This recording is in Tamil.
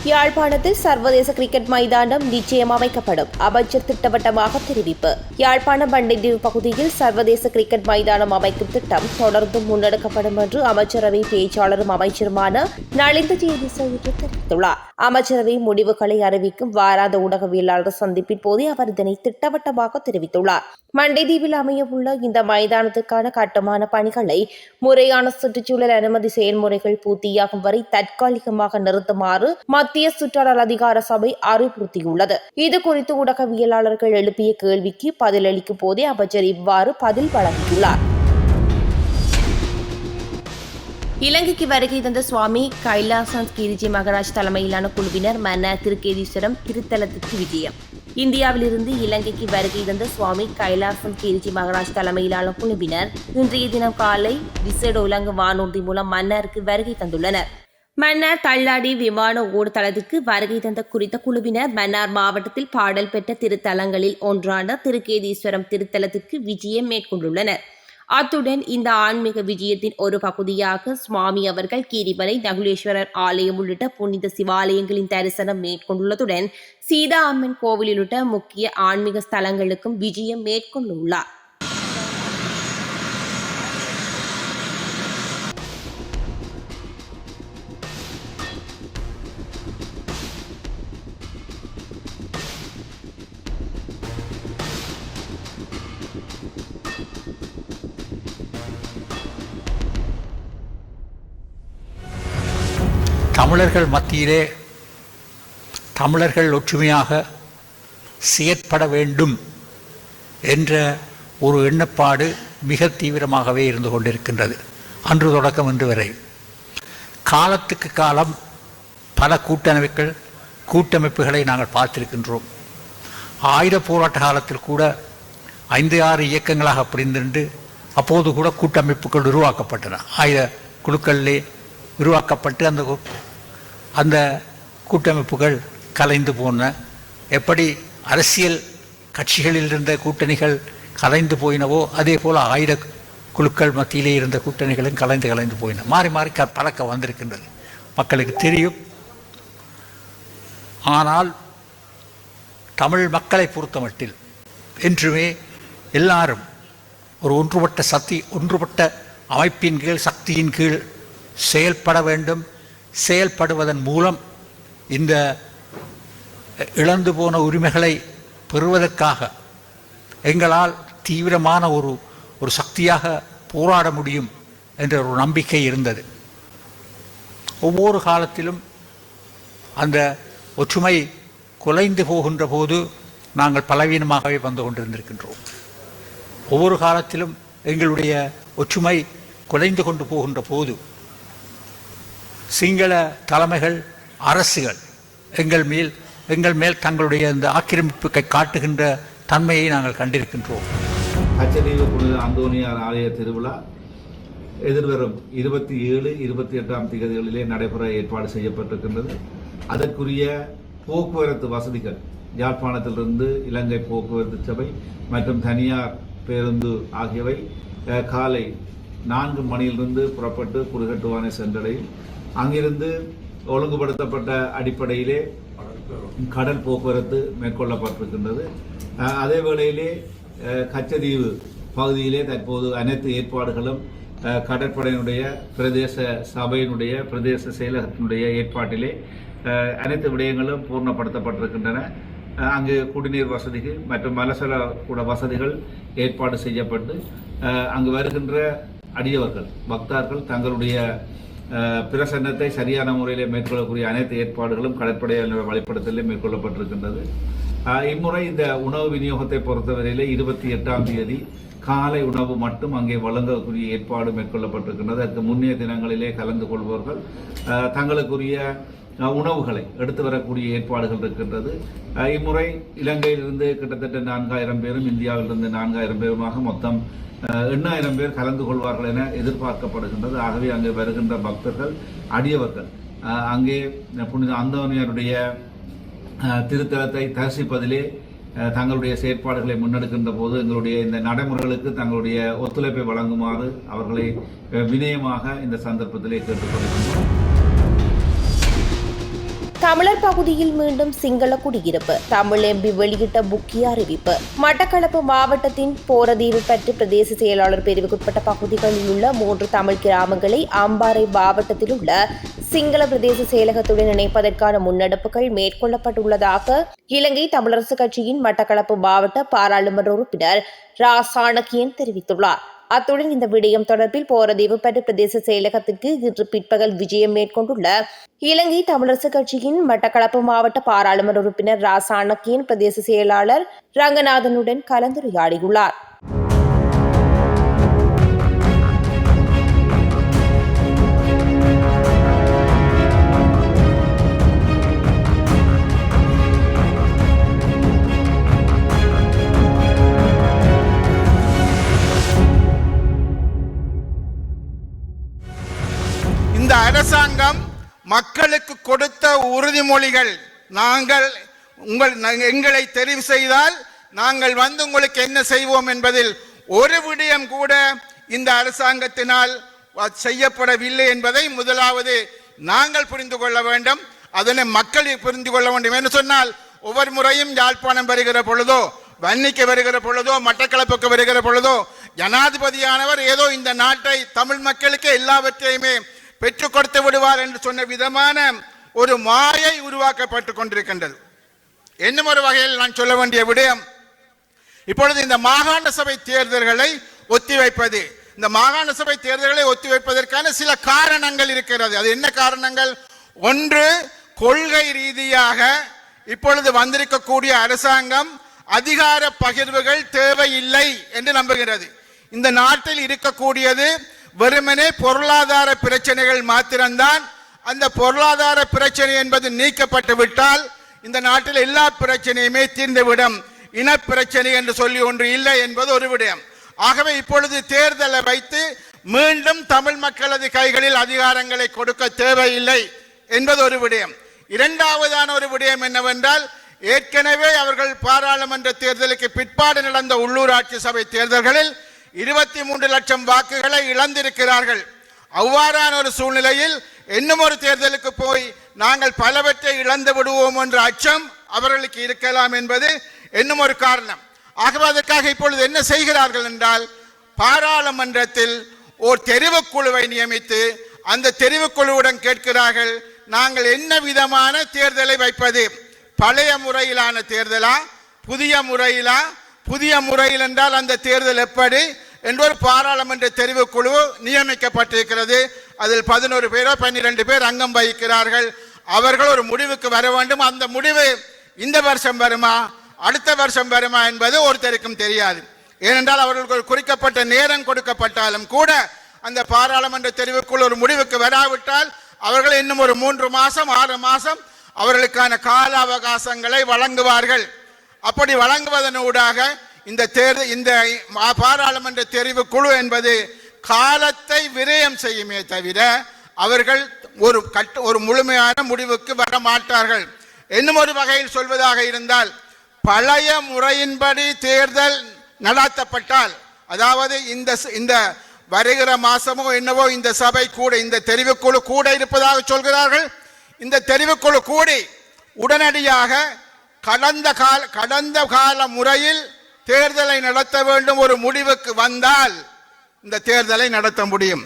யாழ்ப்பாணத்தில் சர்வதேச கிரிக்கெட் மைதானம் நிச்சயம் அமைக்கப்படும். அமைச்சர் திட்டவட்டமாக தெரிவிப்பு. யாழ்ப்பாணம் பண்டைதீவு பகுதியில் சர்வதேச கிரிக்கெட் மைதானம் அமைக்கும் திட்டம் தொடர்ந்து முன்னெடுக்கப்படும் என்று அமைச்சரவை பேச்சாளரும் அமைச்சருமான நலிந்த ஜெயதிச தெரிவித்துள்ளார். அமைச்சரவை முடிவுகளை அறிவிக்கும் வாராந்த ஊடகவியலாளர் சந்திப்பின் போதே அவர் இதனை திட்டவட்டமாக தெரிவித்துள்ளார். மண்டைதீவில் அமையவுள்ள இந்த மைதானத்துக்கான கட்டுமான பணிகளை முறையான சுற்றுச்சூழல் அனுமதி செயல்முறைகள் பூர்த்தியாகும் வரை தற்காலிகமாக நிறுத்துமாறு மத்திய சுற்றாடல் அதிகார சபை அறிவுறுத்தியுள்ளது. இது குறித்து ஊடகவியலாளர்கள் எழுப்பிய கேள்விக்கு பதிலளிக்கும் போதே அமைச்சர் இவ்வாறு பதில் வழங்கியுள்ளார். இலங்கைக்கு வருகை தந்த சுவாமி கைலாசம் கிரிஜி மகராஜ் தலைமையிலான குழுவினர் மன்னார் திருக்கேதீஸ்வரம் திருத்தலத்திற்கு விஜயம். இந்தியாவிலிருந்து இலங்கைக்கு வருகை தந்த சுவாமி கைலாசம் கிரிஜி மகராஜ் தலைமையிலான குழுவினர் இன்றைய தினம் காலை விசேட உலக வானூர்தி மூலம் மன்னாருக்கு வருகை தந்துள்ளனர். மன்னார் தள்ளாடி விமான ஓடுதளத்திற்கு வருகை தந்த குறித்த குழுவினர் மன்னார் மாவட்டத்தில் பாடல் பெற்ற திருத்தலங்களில் ஒன்றான திருக்கேதீஸ்வரம் திருத்தலத்திற்கு விஜயம் மேற்கொண்டுள்ளனர். அத்துடன் இந்த ஆன்மீக விஜயத்தின் ஒரு பகுதியாக சுவாமி அவர்கள் கீரிமலை நகுலேஸ்வரர் ஆலயம் உள்ளிட்ட புனித சிவாலயங்களின் தரிசனம் மேற்கொண்டுள்ளதுடன் சீதா அம்மன் கோவில் உள்ளிட்ட முக்கிய ஆன்மீக ஸ்தலங்களுக்கும் விஜயம் மேற்கொண்டுள்ளார். தமிழர்கள் மத்தியிலே தமிழர்கள் ஒற்றுமையாக செயற்பட வேண்டும் என்ற ஒரு எண்ணப்பாடு மிக தீவிரமாகவே இருந்து கொண்டிருக்கின்றது. அன்று தொடக்கம் இன்று வரை காலத்துக்கு காலம் பல கூட்டமைப்புகளை நாங்கள் பார்த்திருக்கின்றோம். ஆயுத போராட்ட காலத்தில் கூட 5-6 இயக்கங்களாக பிரிந்து அப்போது கூட கூட்டமைப்புகள் உருவாக்கப்பட்டன. ஆயுத குழுக்களிலே உருவாக்கப்பட்டு அந்த கூட்டமைப்புகள் கலைந்து போன, எப்படி அரசியல் கட்சிகளில் இருந்த கூட்டணிகள் கலைந்து போயினவோ அதே போல் ஆயுத குழுக்கள் மத்தியிலே இருந்த கூட்டணிகளும் கலைந்து போயின. மாறி மாறி பழக்கம் வந்திருக்கின்றது, மக்களுக்கு தெரியும். ஆனால் தமிழ் மக்களை பொறுத்தமட்டில் என்றுமே எல்லாரும் ஒரு ஒன்றுபட்ட அமைப்பின் கீழ் சக்தியின் கீழ் செயல்பட வேண்டும். செயல்படுவதன் மூலம் இந்த இழந்து போன உரிமைகளை பெறுவதற்காக எங்களால் தீவிரமான ஒரு சக்தியாக போராட முடியும் என்ற ஒரு நம்பிக்கை இருந்தது. ஒவ்வொரு காலத்திலும் அந்த ஒற்றுமை குலைந்து போகின்ற போது நாங்கள் பலவீனமாகவே வந்து கொண்டிருந்திருக்கின்றோம். ஒவ்வொரு காலத்திலும் எங்களுடைய ஒற்றுமை குலைந்து கொண்டு போகின்ற போது சிங்கள தலைமைகள் அரசுகள் எங்கள் மேல் தங்களுடைய இந்த ஆக்கிரமிப்புகளை காட்டுகின்ற தன்மையை நாங்கள் கண்டிருக்கின்றோம். கச்சதீவு புனித அந்தோனியார் ஆலய திருவிழா எதிர்வரும் 27, 28 தேதிகளிலே நடைபெற ஏற்பாடு செய்யப்பட்டிருக்கின்றது. அதற்குரிய போக்குவரத்து வசதிகள் யாழ்ப்பாணத்திலிருந்து இலங்கை போக்குவரத்து சபை மற்றும் தனியார் பேருந்து ஆகியவை காலை 4 மணியிலிருந்து புறப்பட்டு குறுகட்டுவானை சென்றடையும். அங்கிருந்து ஒழுங்குபடுத்தப்பட்ட அடிப்படையிலே கடல் போக்குவரத்து மேற்கொள்ளப்பட்டிருக்கின்றது. அதே வேளையிலே கச்சதீவு பகுதியிலே தற்போது அனைத்து ஏற்பாடுகளும் கடற்படையினுடைய பிரதேச சபையினுடைய பிரதேச செயலகத்தினுடைய ஏற்பாட்டிலே அனைத்து விடயங்களும் பூர்ணப்படுத்தப்பட்டிருக்கின்றன. அங்கு குடிநீர் வசதிகள் மற்றும் மலசல கூட வசதிகள் ஏற்பாடு செய்யப்பட்டு அங்கு வருகின்ற அடியவர்கள் பக்தர்கள் தங்களுடைய பிரசன்னத்தை சரியான முறையில் மேற்கொள்ளக்கூடிய அனைத்து ஏற்பாடுகளும் கடற்படையால் வழிபடுத்தலே மேற்கொள்ளப்பட்டிருக்கின்றது. இம்முறை இந்த உணவு விநியோகத்தை பொறுத்தவரையிலே 28 தேதி காலை உணவு மட்டும் அங்கே வழங்கக்கூடிய ஏற்பாடு மேற்கொள்ளப்பட்டிருக்கின்றது. அதற்கு முன்னைய தினங்களிலே கலந்து கொள்பவர்கள் தங்களுக்குரிய உணவுகளை எடுத்து வரக்கூடிய ஏற்பாடுகள் இருக்கின்றது. இம்முறை இலங்கையிலிருந்து கிட்டத்தட்ட 4000 பேரும் இந்தியாவிலிருந்து 4000 பேருமாக மொத்தம் 8000 பேர் கலந்து கொள்வார்கள் என எதிர்பார்க்கப்படுகின்றது. ஆகவே அங்கே வருகின்ற பக்தர்கள் அடியவர்கள் அங்கே புனித அந்தோனியாருடைய திருத்தலத்தை தரிசிப்பதிலே தங்களுடைய செயற்பாடுகளை முன்னெடுக்கின்ற போது எங்களுடைய இந்த நடைமுறைகளுக்கு தங்களுடைய ஒத்துழைப்பை வழங்குமாறு அவர்களை வினயமாக இந்த சந்தர்ப்பத்திலே கேட்டுக்கொள்கின்றோம். தமிழர் பகுதியில் மீண்டும் சிங்கள குடியிருப்பு. தமிழ் எம்பி வெளியிட்ட முக்கிய அறிவிப்பு. மட்டக்களப்பு மாவட்டத்தின் போரதீவு பற்று பிரதேச செயலாளர் பிரிவுக்குட்பட்ட பகுதிகளில் உள்ள 3 தமிழ் கிராமங்களை அம்பாறை மாவட்டத்தில் உள்ள சிங்கள பிரதேச செயலகத்துடன் இணைப்பதற்கான முன்னெடுப்புகள் மேற்கொள்ளப்பட்டுள்ளதாக இலங்கை தமிழரசு கட்சியின் மட்டக்களப்பு மாவட்ட பாராளுமன்ற உறுப்பினர் ரா சாணக்கியன் தெரிவித்துள்ளார். அத்துடன் இந்த விடயம் தொடர்பில் போரதீவு பற்று பிரதேச செயலகத்திற்கு இன்று பிற்பகல் விஜயம் மேற்கொண்டுள்ள இலங்கை தமிழரசு கட்சியின் மட்டக்களப்பு மாவட்ட பாராளுமன்ற உறுப்பினர் ரா சாணக்கியன் பிரதேச செயலாளர் ரங்கநாதனுடன் கலந்துரையாடியுள்ளார். இந்த அரசாங்கம் மக்களுக்கு கொடுத்த உறுதிமொழிகள், எங்களை தெரிவு செய்தால் நாங்கள் வந்து உங்களுக்கு என்ன செய்வோம் என்பதில் ஒரு விடயம் கூட இந்த அரசாங்கத்தினால் செய்யப்படவில்லை என்பதை முதலாவது நாங்கள் புரிந்து கொள்ள வேண்டும். அதனை மக்கள் புரிந்து கொள்ள வேண்டும் என்று சொன்னால், ஒவ்வொரு முறையும் யாழ்ப்பாணம் வருகிற பொழுதோ, வன்னிக்கு வருகிற பொழுதோ, மட்டக்களப்புக்கு வருகிற பொழுதோ ஜனாதிபதியானவர் ஏதோ இந்த நாட்டை தமிழ் மக்களுக்கு எல்லாவற்றையுமே பெற்றுக் கொடுத்து விடுவார் என்று சொன்ன விதமான ஒரு மாயை உருவாக்கப்பட்டு கொண்டிருக்கின்றது. இன்னும் ஒரு வகையில் நான் சொல்ல வேண்டிய விடயம், இப்பொழுது இந்த மாகாண சபை தேர்தல்களை ஒத்திவைப்பது. இந்த மாகாண சபை தேர்தல்களை ஒத்திவைப்பதற்கான சில காரணங்கள் இருக்கிறது. அது என்ன காரணங்கள்? ஒன்று, கொள்கை ரீதியாக இப்பொழுது வந்திருக்கக்கூடிய அரசாங்கம் அதிகார பகிர்வுகள் தேவையில்லை என்று நம்புகிறது. இந்த நாட்டில் இருக்கக்கூடியது வெறுமனே பொருளாதார பிரச்சனைகள் மாத்திரம்தான். அந்த பொருளாதார பிரச்சனை என்பது நீக்கப்பட்டு விட்டால் இந்த நாட்டில் எல்லா பிரச்சனையுமே தீர்ந்துவிடும். இனப்பிரச்சனை என்று சொல்லி ஒன்று இல்லை என்பது ஒரு விடயம். ஆகவே இப்பொழுது தேர்தலை வைத்து மீண்டும் தமிழ் மக்களது கைகளில் அதிகாரங்களை கொடுக்க தேவையில்லை என்பது ஒரு விடயம். இரண்டாவதான ஒரு விடயம் என்னவென்றால், ஏற்கனவே அவர்கள் பாராளுமன்ற தேர்தலுக்கு பிற்பாடு நடந்த உள்ளூராட்சி சபை தேர்தல்களில் 23 லட்சம் வாக்குகளை இழந்திருக்கிறார்கள். அவ்வாறான ஒரு சூழ்நிலையில் இன்னும் ஒரு தேர்தலுக்கு போய் நாங்கள் பலவற்றை இழந்து விடுவோம் என்ற அச்சம் அவர்களுக்கு இருக்கலாம் என்பது இன்னும் ஒரு காரணம். ஆகவே அதற்காக இப்பொழுது என்ன செய்கிறார்கள் என்றால், பாராளுமன்றத்தில் ஒரு தெரிவுக்குழுவை நியமித்து அந்த தெரிவுக்குழுவுடன் கேட்கிறார்கள், நாங்கள் என்ன விதமான தேர்தலை வைப்பது, பழைய முறையிலான தேர்தலா, புதிய முறையிலா? புதிய முறையில் என்றால் அந்த தேர்தல் எப்படி என்ற ஒரு பாராளுமன்ற தெரிவுக்குழு நியமிக்கப்பட்டிருக்கிறது. அதில் 11 பேரோ 12 பேர் அங்கம் வகிக்கிறார்கள். அவர்கள் ஒரு முடிவுக்கு வர வேண்டும். அந்த முடிவு இந்த வருஷம் வருமா, அடுத்த வருஷம் வருமா என்பது ஒருத்தருக்கும் தெரியாது. ஏனென்றால் அவர்களுக்கு ஒரு குறிக்கப்பட்ட நேரம் கொடுக்கப்பட்டாலும் கூட அந்த பாராளுமன்ற தெரிவுக்குழு ஒரு முடிவுக்கு வராவிட்டால் அவர்கள் இன்னும் ஒரு 3 மாதம் 6 மாதம் அவர்களுக்கான கால அவகாசங்களை வழங்குவார்கள். அப்படி வழங்குவதனூடாக இந்த பாராளுமன்ற தெரிவு குழு என்பது காலத்தை விரயம் செய்யுமே தவிர அவர்கள் ஒரு முழுமையான முடிவுக்கு வர மாட்டார்கள். இன்னும் ஒரு வகையில் சொல்வதாக இருந்தால், பழைய முறையின்படி தேர்தல் நடத்தப்பட்டால், அதாவது இந்த வருகிற மாசமோ என்னவோ இந்த சபை கூட, இந்த தெரிவுக்குழு கூட இருப்பதாக சொல்கிறார்கள். இந்த தெரிவுக்குழு கூடி உடனடியாக கடந்த கால முறையில் தேர்தலை நடத்த வேண்டும் ஒரு முடிவுக்கு வந்தால் இந்த தேர்தலை நடத்த முடியும்.